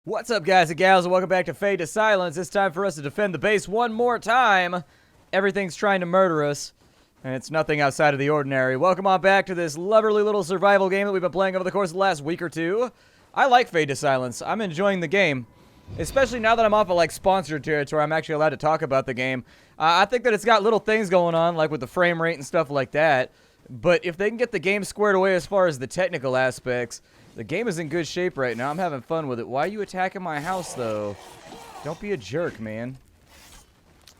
What's up, guys and gals, and welcome back to Fade to Silence. It's time for us to defend the base one more time. Everything's trying to murder us, and it's nothing outside of the ordinary. Welcome on back to this lovely little survival game that we've been playing over the course of the last week or two. I like Fade to Silence. I'm enjoying the game, especially now that I'm off of, like, sponsored territory. I'm actually allowed to talk about the game. I think that it's got little things going on, like with the frame rate and stuff like that, but if they can get the game squared away as far as the technical aspects, the game is in good shape right now. I'm having fun with it. Why are you attacking my house, though? Don't be a jerk, man.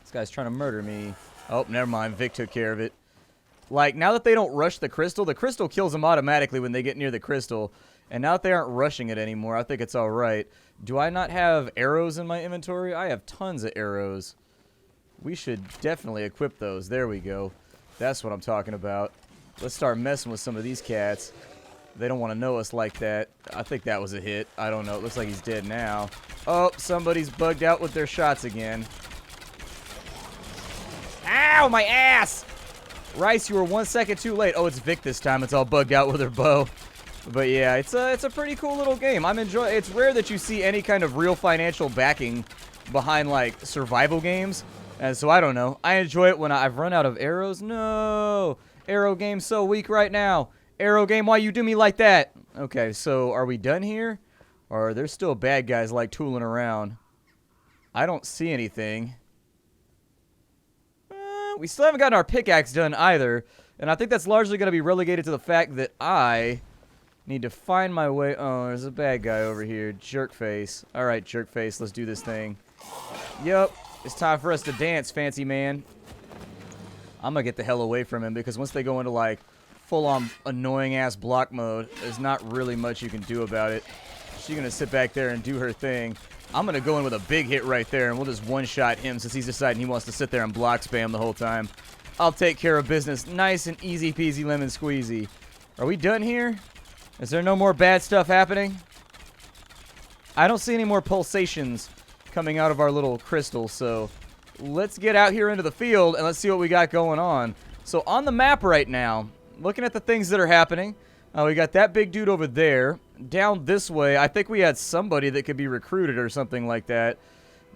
This guy's trying to murder me. Oh, never mind. Vic took care of it. Like, now that they don't rush the crystal kills them automatically when they get near the crystal. And now that they aren't rushing it anymore, I think it's all right. Do I not have arrows in my inventory? I have tons of arrows. We should definitely equip those. There we go. That's what I'm talking about. Let's start messing with some of these cats. They don't want to know us like that. I think that was a hit. I don't know. It looks like he's dead now. Oh, somebody's bugged out with their shots again. Ow, my ass! Rice, you were 1 second too late. Oh, it's Vic this time. It's all bugged out with her bow. But yeah, it's a pretty cool little game. I'm enjoying. It's rare that you see any kind of real financial backing behind, like, survival games. And so I don't know. I enjoy it when I've run out of arrows. No! Arrow game's so weak right now. Arrow game, why you do me like that? Okay, so are we done here? Or are there still bad guys, like, tooling around? I don't see anything. We still haven't gotten our pickaxe done either. And I think that's largely going to be relegated to the fact that I need to find my way. Oh, there's a bad guy over here. Jerkface. Alright, Jerkface, let's do this thing. Yup, it's time for us to dance, fancy man. I'm going to get the hell away from him because once they go into, like, full-on annoying-ass block mode, there's not really much you can do about it. She's going to sit back there and do her thing. I'm going to go in with a big hit right there, and we'll just one-shot him since he's deciding he wants to sit there and block spam the whole time. I'll take care of business. Nice and easy-peasy lemon squeezy. Are we done here? Is there no more bad stuff happening? I don't see any more pulsations coming out of our little crystal, so let's get out here into the field, and let's see what we got going on. So on the map right now, looking at the things that are happening, we got that big dude over there. Down this way, I think we had somebody that could be recruited or something like that.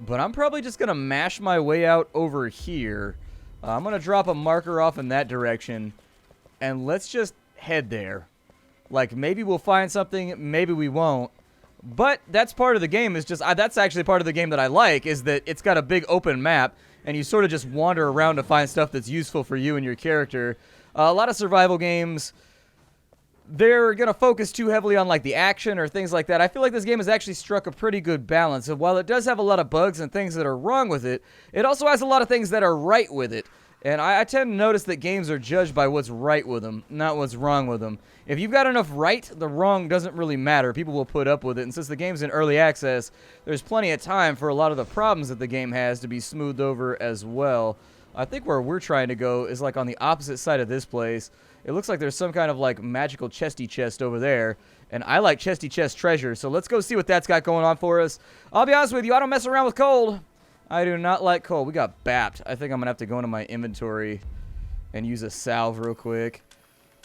But I'm probably just going to mash my way out over here. I'm going to drop a marker off in that direction. And let's just head there. Like, maybe we'll find something, maybe we won't. But that's part of the game. Is just that's actually part of the game that I like, is that it's got a big open map. And you sort of just wander around to find stuff that's useful for you and your character. A lot of survival games, they're going to focus too heavily on, like, the action or things like that. I feel like this game has actually struck a pretty good balance. And while it does have a lot of bugs and things that are wrong with it, it also has a lot of things that are right with it. And I tend to notice that games are judged by what's right with them, not what's wrong with them. If you've got enough right, the wrong doesn't really matter. People will put up with it. And since the game's in early access, there's plenty of time for a lot of the problems that the game has to be smoothed over as well. I think where we're trying to go is, like, on the opposite side of this place. It looks like there's some kind of, like, magical chesty chest over there. And I like chesty chest treasure, so let's go see what that's got going on for us. I'll be honest with you, I don't mess around with cold. I do not like cold. We got bapped. I think I'm going to have to go into my inventory and use a salve real quick.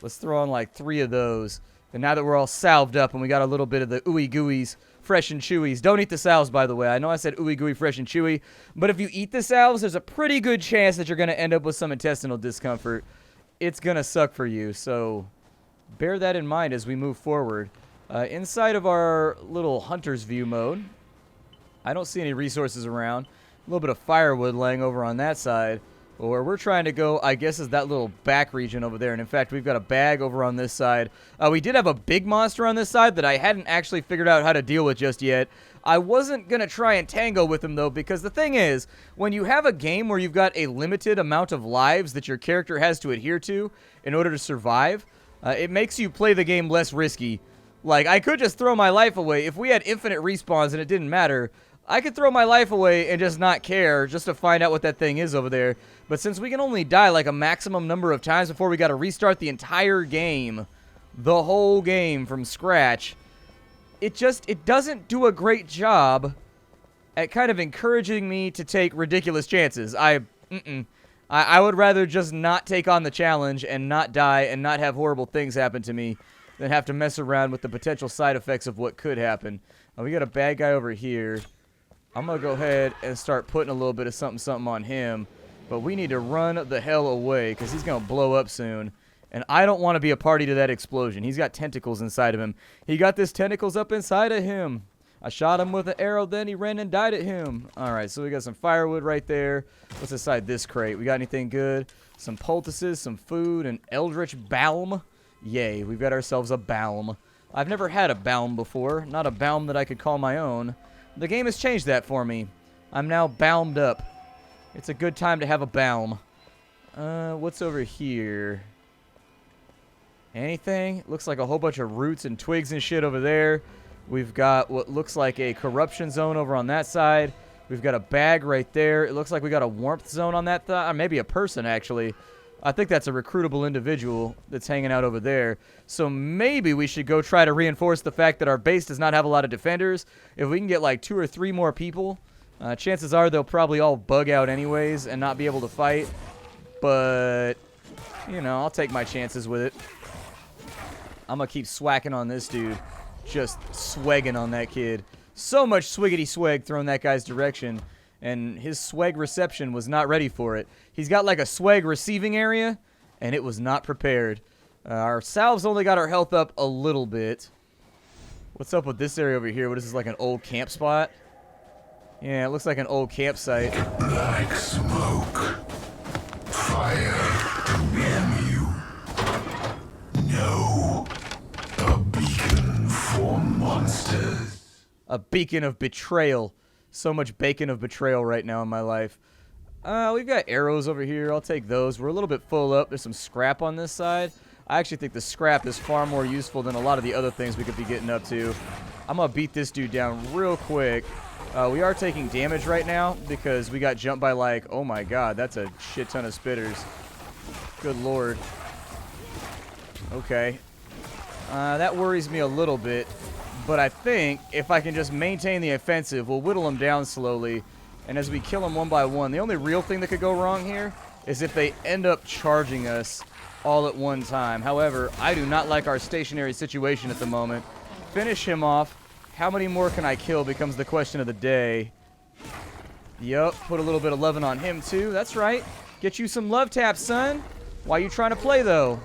Let's throw on, like, 3 of those. And now that we're all salved up and we got a little bit of the ooey gooeys, fresh and chewies. Don't eat the salves, by the way. I know I said ooey gooey, fresh and chewy, but if you eat the salves, there's a pretty good chance that you're going to end up with some intestinal discomfort. It's going to suck for you, so bear that in mind as we move forward. Inside of our little hunter's view mode, I don't see any resources around. A little bit of firewood laying over on that side. But where we're trying to go, I guess, is that little back region over there. And in fact, we've got a bag over on this side. We did have a big monster on this side that I hadn't actually figured out how to deal with just yet. I wasn't going to try and tango with him, though, because the thing is, when you have a game where you've got a limited amount of lives that your character has to adhere to in order to survive, it makes you play the game less risky. Like, I could just throw my life away. If we had infinite respawns and it didn't matter, I could throw my life away and just not care, just to find out what that thing is over there. But since we can only die like a maximum number of times before we got to restart the entire game, the whole game from scratch, it doesn't do a great job at kind of encouraging me to take ridiculous chances. I would rather just not take on the challenge and not die and not have horrible things happen to me than have to mess around with the potential side effects of what could happen. Oh, we got a bad guy over here. I'm going to go ahead and start putting a little bit of something on him. But we need to run the hell away because he's going to blow up soon. And I don't want to be a party to that explosion. He's got tentacles inside of him. He got this tentacles up inside of him. I shot him with an arrow, then he ran and died at him. All right, so we got some firewood right there. What's inside this crate? We got anything good? Some poultices, some food, an eldritch balm. Yay, we've got ourselves a balm. I've never had a balm before. Not a balm that I could call my own. The game has changed that for me. I'm now balmed up. It's a good time to have a balm. What's over here? Anything? Looks like a whole bunch of roots and twigs and shit over there. We've got what looks like a corruption zone over on that side. We've got a bag right there. It looks like we got a warmth zone on that side. Maybe a person, actually. I think that's a recruitable individual that's hanging out over there. So maybe we should go try to reinforce the fact that our base does not have a lot of defenders. If we can get like 2 or 3 more people, chances are they'll probably all bug out anyways and not be able to fight. But, you know, I'll take my chances with it. I'm going to keep swacking on this dude. Just swagging on that kid. So much swiggity swag thrown that guy's direction. And his swag reception was not ready for it. He's got like a swag receiving area, and it was not prepared. Our salves only got our health up a little bit. What's up with this area over here? What is this, like an old camp spot? Yeah, it looks like an old campsite. Like smoke. Fire to warm you. No. A beacon for monsters. A beacon of betrayal. So much bacon of betrayal right now in my life. We've got arrows over here. I'll take those. We're a little bit full up. There's some scrap on this side. I actually think the scrap is far more useful than a lot of the other things we could be getting up to. I'm going to beat this dude down real quick. We are taking damage right now because we got jumped by like, oh my god, that's a shit ton of spitters. Good lord. Okay. That worries me a little bit. But I think if I can just maintain the offensive, we'll whittle them down slowly. And as we kill them one by one, the only real thing that could go wrong here is if they end up charging us all at one time. However, I do not like our stationary situation at the moment. Finish him off. How many more can I kill becomes the question of the day. Yup, put a little bit of loving on him too. That's right. Get you some love taps, son. Why you trying to play, though?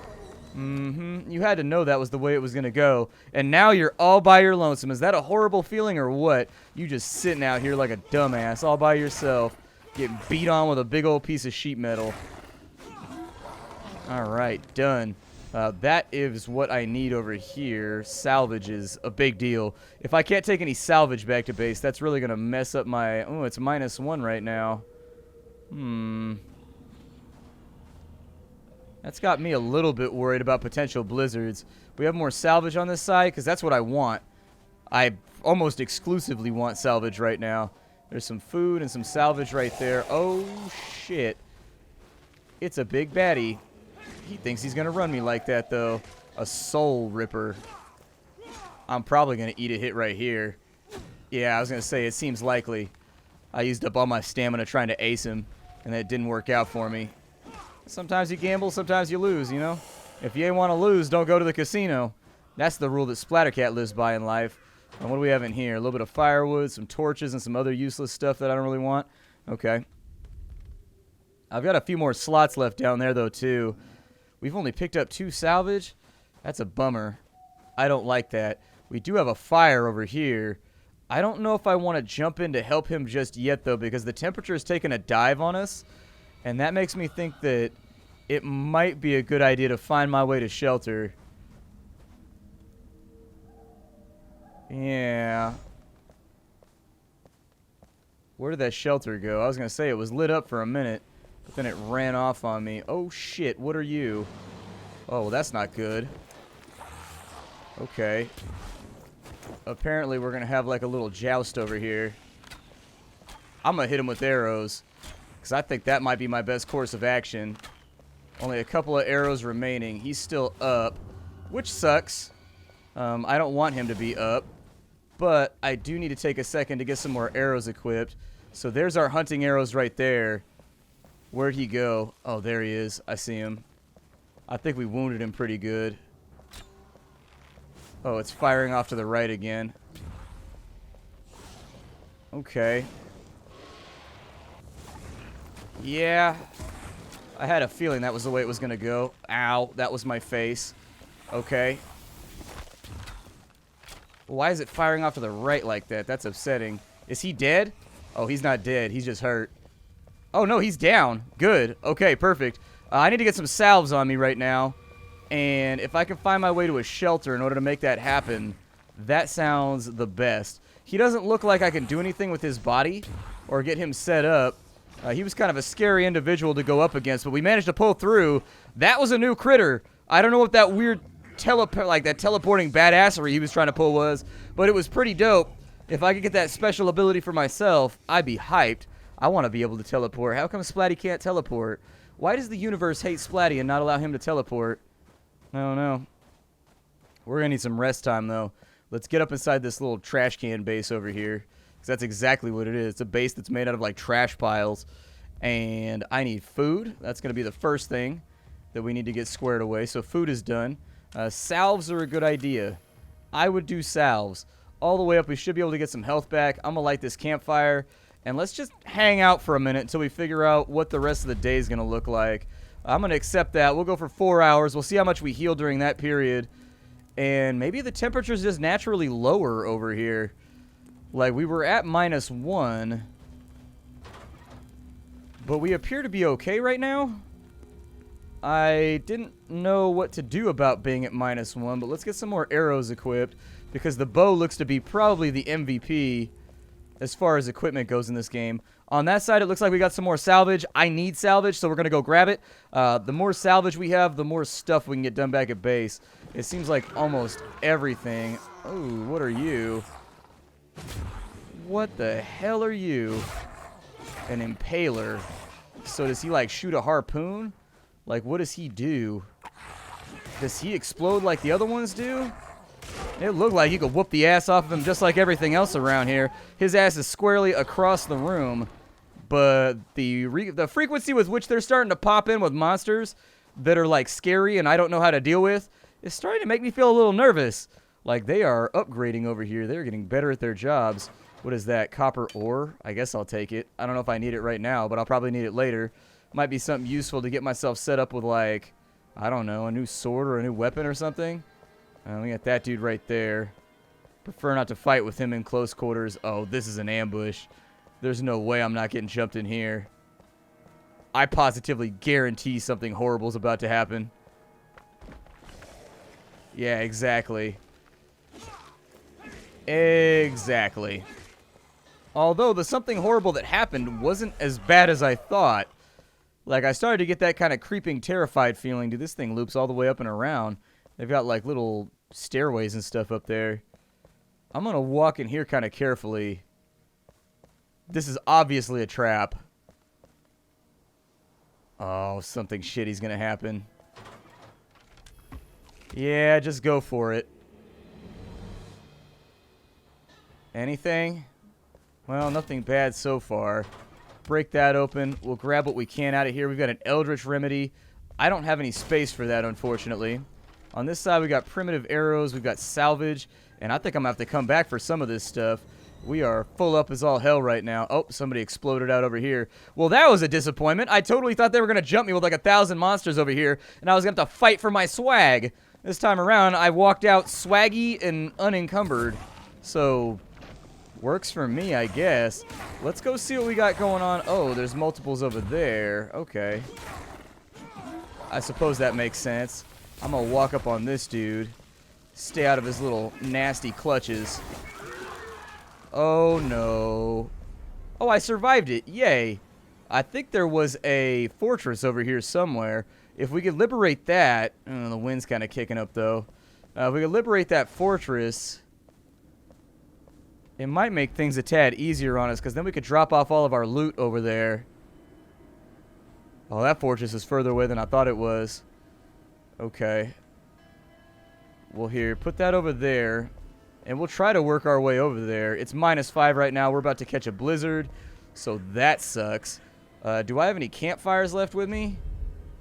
You had to know that was the way it was going to go. And now you're all by your lonesome. Is that a horrible feeling or what? You just sitting out here like a dumbass all by yourself. Getting beat on with a big old piece of sheet metal. Alright, done. That is what I need over here. Salvage is a big deal. If I can't take any salvage back to base, that's really going to mess up my... Oh, it's -1 right now. That's got me a little bit worried about potential blizzards. We have more salvage on this side because that's what I want. I almost exclusively want salvage right now. There's some food and some salvage right there. Oh, shit. It's a big baddie. He thinks he's going to run me like that, though. A soul ripper. I'm probably going to eat a hit right here. Yeah, I was going to say, it seems likely. I used up all my stamina trying to ace him, and that didn't work out for me. Sometimes you gamble, sometimes you lose, you know? If you ain't want to lose, don't go to the casino. That's the rule that Splattercat lives by in life. And what do we have in here? A little bit of firewood, some torches, and some other useless stuff that I don't really want. Okay. I've got a few more slots left down there, though, too. We've only picked up 2 salvage. That's a bummer. I don't like that. We do have a fire over here. I don't know if I want to jump in to help him just yet, though, because the temperature is taking a dive on us. And that makes me think that it might be a good idea to find my way to shelter. Yeah. Where did that shelter go? I was going to say it was lit up for a minute, but then it ran off on me. Oh, shit. What are you? Oh, well, that's not good. Okay. Apparently, we're going to have like a little joust over here. I'm going to hit him with arrows. Because I think that might be my best course of action. Only a couple of arrows remaining. He's still up, which sucks. I don't want him to be up. But I do need to take a second to get some more arrows equipped. So there's our hunting arrows right there. Where'd he go? Oh, there he is. I see him. I think we wounded him pretty good. Oh, it's firing off to the right again. Okay. Yeah. I had a feeling that was the way it was going to go. Ow. That was my face. Okay. Why is it firing off to the right like that? That's upsetting. Is he dead? Oh, he's not dead. He's just hurt. Oh, no, he's down. Good. Okay, perfect. I need to get some salves on me right now. And if I can find my way to a shelter in order to make that happen, that sounds the best. He doesn't look like I can do anything with his body or get him set up. He was kind of a scary individual to go up against, but we managed to pull through. That was a new critter. I don't know what that weird teleporting badassery he was trying to pull was, but it was pretty dope. If I could get that special ability for myself, I'd be hyped. I want to be able to teleport. How come Splatty can't teleport? Why does the universe hate Splatty and not allow him to teleport? I don't know. We're going to need some rest time, though. Let's get up inside this little trash can base over here, because that's exactly what it is. It's a base that's made out of, like, trash piles. And I need food. That's going to be the first thing that we need to get squared away. So food is done. Salves are a good idea. I would do salves. All the way up, we should be able to get some health back. I'm going to light this campfire. And let's just hang out for a minute until we figure out what the rest of the day is going to look like. I'm going to accept that. We'll go for 4 hours. We'll see how much we heal during that period. And maybe the temperature's just naturally lower over here. Like, we were at -1. But we appear to be okay right now. I didn't know what to do about being at -1, but let's get some more arrows equipped, because the bow looks to be probably the MVP as far as equipment goes in this game. On that side, it looks like we got some more salvage. I need salvage, so we're going to go grab it. The more salvage we have, the more stuff we can get done back at base. It seems like almost everything. Oh, what are you? What the hell are you? An impaler. So does he, like, shoot a harpoon? Like, what does he do? Does he explode like the other ones do? It looked like you could whoop the ass off of him just like everything else around here. His ass is squarely across the room. But the frequency with which they're starting to pop in with monsters that are, like, scary and I don't know how to deal with is starting to make me feel a little nervous. Like, they are upgrading over here. They're getting better at their jobs. What is that? Copper ore? I guess I'll take it. I don't know if I need it right now, but I'll probably need it later. Might be something useful to get myself set up with, like, I don't know, a new sword or a new weapon or something. We got that dude right there. Prefer not to fight with him in close quarters. Oh, this is an ambush. There's no way I'm not getting jumped in here. I positively guarantee something horrible is about to happen. Yeah, exactly. Exactly. Although the something horrible that happened wasn't as bad as I thought. Like, I started to get that kind of creeping, terrified feeling. Dude, this thing loops all the way up and around. They've got, like, little stairways and stuff up there. I'm going to walk in here kind of carefully. This is obviously a trap. Oh, something shitty's going to happen. Yeah, just go for it. Anything? Well, nothing bad so far. Break that open. We'll grab what we can out of here. We've got an Eldritch Remedy. I don't have any space for that, unfortunately. On this side, we got primitive arrows. We've got salvage. And I think I'm going to have to come back for some of this stuff. We are full up as all hell right now. Oh, somebody exploded out over here. Well, that was a disappointment. I totally thought they were going to jump me with like 1,000 monsters over here. And I was going to have to fight for my swag. This time around, I walked out swaggy and unencumbered. So, works for me, I guess. Let's go see what we got going on. Oh, there's multiples over there. Okay. I suppose that makes sense. I'm going to walk up on this dude. Stay out of his little nasty clutches. Oh, no. Oh, I survived it. Yay. I think there was a fortress over here somewhere. If we could liberate that... Oh, the wind's kind of kicking up, though. If we could liberate that fortress... It might make things a tad easier on us, because then we could drop off all of our loot over there. Oh, that fortress is further away than I thought it was. Okay. Well, here, put that over there. And we'll try to work our way over there. It's -5 right now. We're about to catch a blizzard. So that sucks. Do I have any campfires left with me?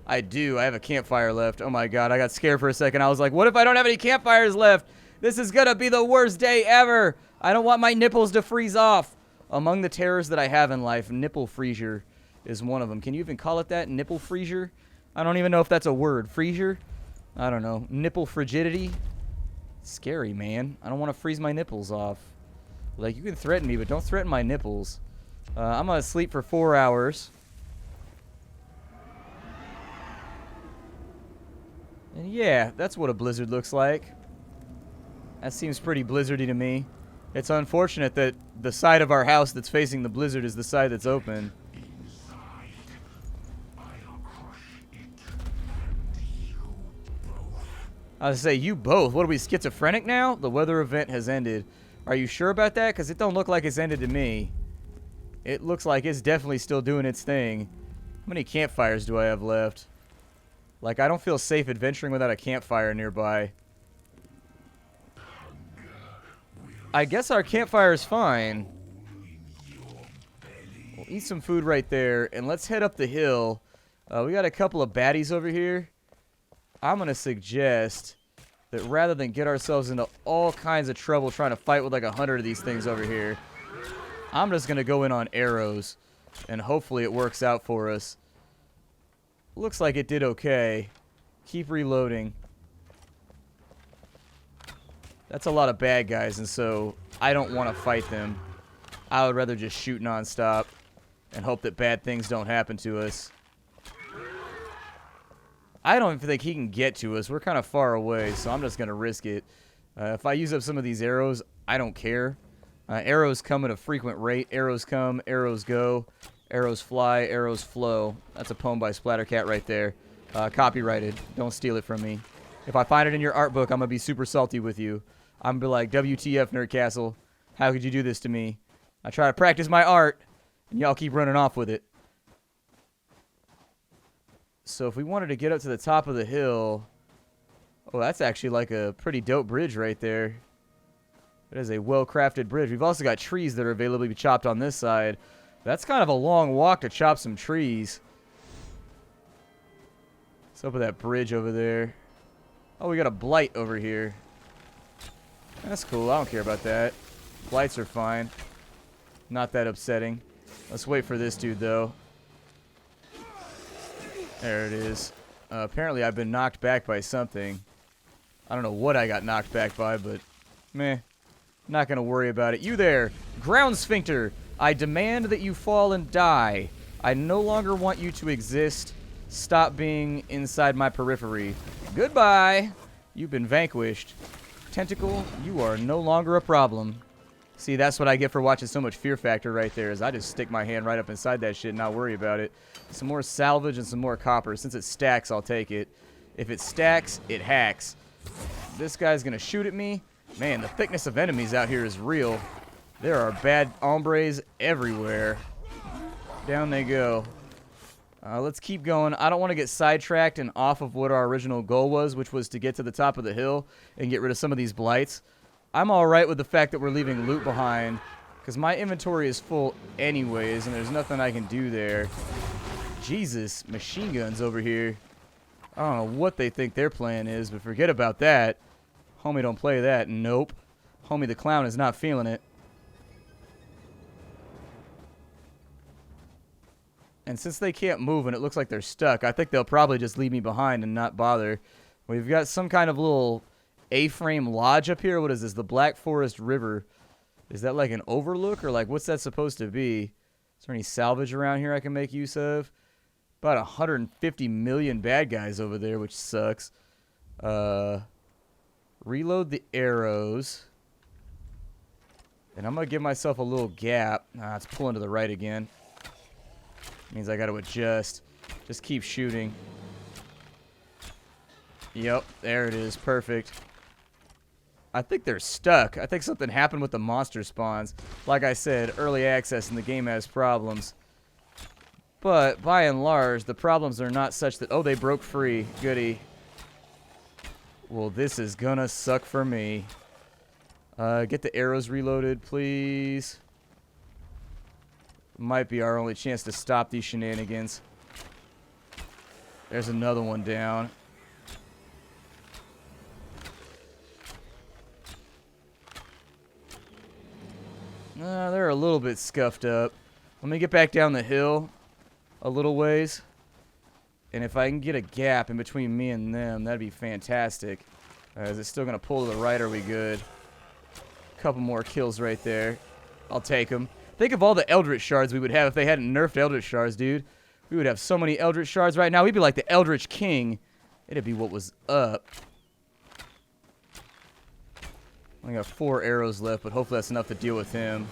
I do. I have a campfire left. Oh my god, I got scared for a second. I was like, what if I don't have any campfires left? This is gonna be the worst day ever. I don't want my nipples to freeze off. Among the terrors that I have in life, nipple freezer is one of them. Can you even call it that? Nipple freezer? I don't even know if that's a word. Freezer? I don't know. Nipple frigidity? Scary, man. I don't want to freeze my nipples off. Like, you can threaten me, but don't threaten my nipples. I'm going to sleep for 4 hours. And yeah, that's what a blizzard looks like. That seems pretty blizzardy to me. It's unfortunate that the side of our house that's facing the blizzard is the side that's open. I was gonna say, you both. What are we, schizophrenic now? The weather event has ended. Are you sure about that? Because it don't look like it's ended to me. It looks like it's definitely still doing its thing. How many campfires do I have left? Like, I don't feel safe adventuring without a campfire nearby. I guess our campfire is fine. We'll eat some food right there, and let's head up the hill. We got a couple of baddies over here. I'm going to suggest that rather than get ourselves into all kinds of trouble trying to fight with like 100 of these things over here, I'm just going to go in on arrows, and hopefully it works out for us. Looks like it did okay. Keep reloading. That's a lot of bad guys, and so I don't want to fight them. I would rather just shoot nonstop and hope that bad things don't happen to us. I don't even think he can get to us. We're kind of far away, so I'm just going to risk it. If I use up some of these arrows, I don't care. Arrows come at a frequent rate. Arrows come, arrows go. Arrows fly, arrows flow. That's a poem by Splattercat right there. Copyrighted. Don't steal it from me. If I find it in your art book, I'm going to be super salty with you. I'm going to be like, WTF, Nerdcastle. How could you do this to me? I try to practice my art, and y'all keep running off with it. So if we wanted to get up to the top of the hill... Oh, that's actually like a pretty dope bridge right there. It is a well-crafted bridge. We've also got trees that are available to be chopped on this side. That's kind of a long walk to chop some trees. What's up with that bridge over there? Oh, we got a blight over here. That's cool. I don't care about that. Blights are fine. Not that upsetting. Let's wait for this dude, though. There it is. Apparently, I've been knocked back by something. I don't know what I got knocked back by, but meh. Not going to worry about it. You there, ground sphincter. I demand that you fall and die. I no longer want you to exist. Stop being inside my periphery. Goodbye. You've been vanquished. Tentacle, you are no longer a problem. See, that's what I get for watching so much Fear Factor right there, is I just stick my hand right up inside that shit and not worry about it. Some more salvage and some more copper. Since it stacks, I'll take it. If it stacks, it hacks. This guy's going to shoot at me. Man, the thickness of enemies out here is real. There are bad hombres everywhere. Down they go. Let's keep going. I don't want to get sidetracked and off of what our original goal was, which was to get to the top of the hill and get rid of some of these blights. I'm alright with the fact that we're leaving loot behind, because my inventory is full anyways, and there's nothing I can do there. Jesus, machine guns over here. I don't know what they think their plan is, but forget about that. Homie don't play that. Nope. Homie the clown is not feeling it. And since they can't move and it looks like they're stuck, I think they'll probably just leave me behind and not bother. We've got some kind of little A-frame lodge up here. What is this? The Black Forest River. Is that like an overlook, or like what's that supposed to be? Is there any salvage around here I can make use of? About 150 million bad guys over there, which sucks. Reload the arrows. And I'm going to give myself a little gap. Nah, it's pulling to the right again. Means I got to adjust. Just keep shooting. Yep, there it is. Perfect. I think they're stuck. I think something happened with the monster spawns. Like I said, early access and the game has problems. But, by and large, the problems are not such that... Oh, they broke free. Goody. Well, this is gonna suck for me. Get the arrows reloaded, please. Might be our only chance to stop these shenanigans. There's another one down. They're a little bit scuffed up. Let me get back down the hill a little ways. And if I can get a gap in between me and them, that'd be fantastic. Is it still going to pull to the right? Are we good? Couple more kills right there. I'll take them. Think of all the Eldritch Shards we would have if they hadn't nerfed Eldritch Shards, dude. We would have so many Eldritch Shards right now. We'd be like the Eldritch King. It'd be what was up. I got 4 arrows left, but hopefully that's enough to deal with him.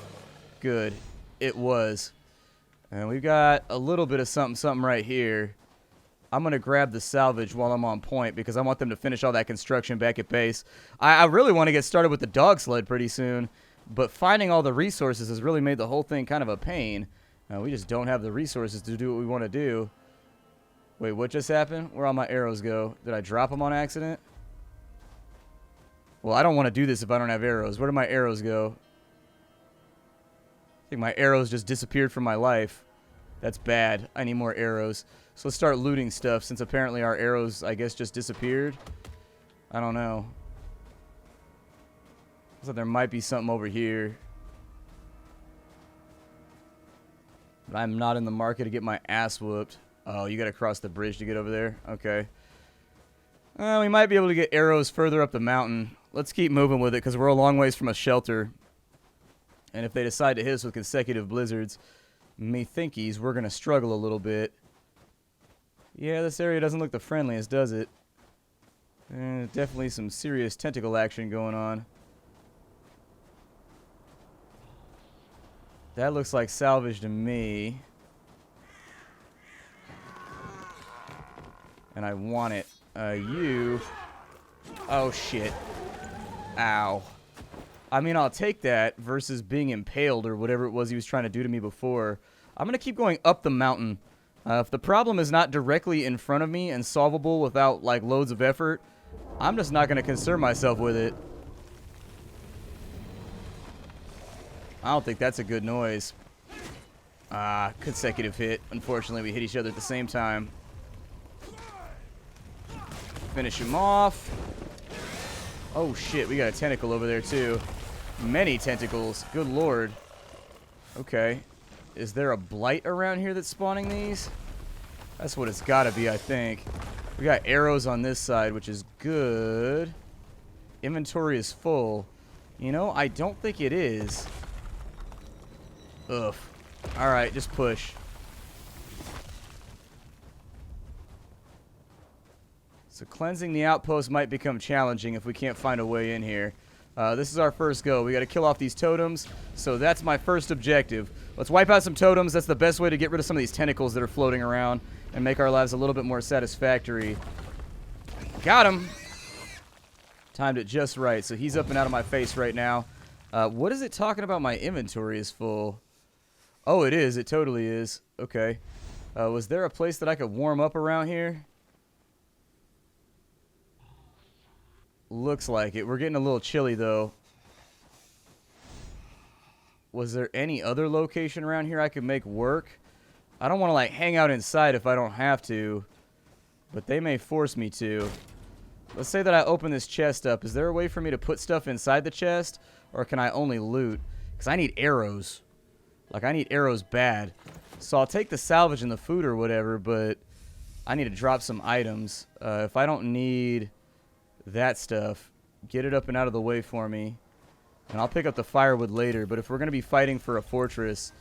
Good. It was. And we've got a little bit of something right here. I'm going to grab the salvage while I'm on point because I want them to finish all that construction back at base. I really want to get started with the dog sled pretty soon, but finding all the resources has really made the whole thing kind of a pain. We just don't have the resources to do what we want to do. Wait, what just happened? Where all my arrows go? Did I drop them on accident? Well, I don't want to do this if I don't have arrows. Where did my arrows go? I think my arrows just disappeared from my life. That's bad. I need more arrows. So let's start looting stuff since apparently our arrows, I guess, just disappeared. I don't know. Looks like there might be something over here. But I'm not in the market to get my ass whooped. Oh, you got to cross the bridge to get over there? Okay. We might be able to get arrows further up the mountain. Let's keep moving with it because we're a long ways from a shelter. And if they decide to hit us with consecutive blizzards, methinkies, we're going to struggle a little bit. Yeah, this area doesn't look the friendliest, does it? Definitely some serious tentacle action going on. That looks like salvage to me. And I want it. You. Oh, shit. Ow. I mean, I'll take that versus being impaled or whatever it was he was trying to do to me before. I'm going to keep going up the mountain. If the problem is not directly in front of me and solvable without, like, loads of effort, I'm just not going to concern myself with it. I don't think that's a good noise. Consecutive hit. Unfortunately, we hit each other at the same time. Finish him off. Oh, shit. We got a tentacle over there, too. Many tentacles. Good lord. Okay. Is there a blight around here that's spawning these? That's what it's got to be, I think. We got arrows on this side, which is good. Inventory is full. You know, I don't think it is. Ugh. Alright, just push. So cleansing the outpost might become challenging if we can't find a way in here. This is our first go. We got to kill off these totems. So that's my first objective. Let's wipe out some totems. That's the best way to get rid of some of these tentacles that are floating around and make our lives a little bit more satisfactory. Got him. Timed it just right. So he's up and out of my face right now. What is it talking about? My inventory is full. Oh, it is. It totally is. Okay. Was there a place that I could warm up around here? Looks like it. We're getting a little chilly, though. Was there any other location around here I could make work? I don't want to, like, hang out inside if I don't have to. But they may force me to. Let's say that I open this chest up. Is there a way for me to put stuff inside the chest? Or can I only loot? Because I need arrows. Like, I need arrows bad. So I'll take the salvage and the food or whatever, but I need to drop some items. If I don't need that stuff, get it up and out of the way for me. And I'll pick up the firewood later. But if we're going to be fighting for a fortress,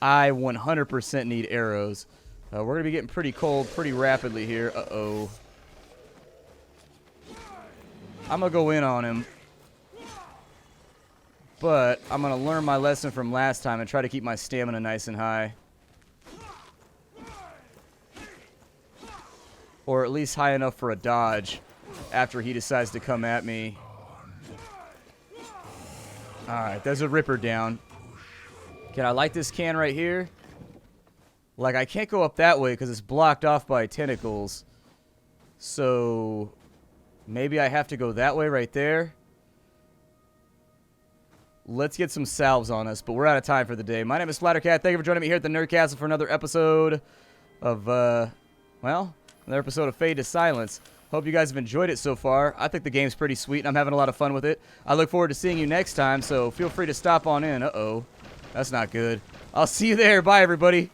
I 100% need arrows. We're going to be getting pretty cold pretty rapidly here. Uh-oh. I'm going to go in on him. But I'm going to learn my lesson from last time and try to keep my stamina nice and high. Or at least high enough for a dodge after he decides to come at me. Alright, there's a ripper down. Can I light this can right here? Like, I can't go up that way because it's blocked off by tentacles. So maybe I have to go that way right there. Let's get some salves on us, but we're out of time for the day. My name is Splattercat. Thank you for joining me here at the Nerd Castle for another episode of, well, another episode of Fade to Silence. Hope you guys have enjoyed it so far. I think the game's pretty sweet, and I'm having a lot of fun with it. I look forward to seeing you next time, so feel free to stop on in. Uh-oh. That's not good. I'll see you there. Bye, everybody.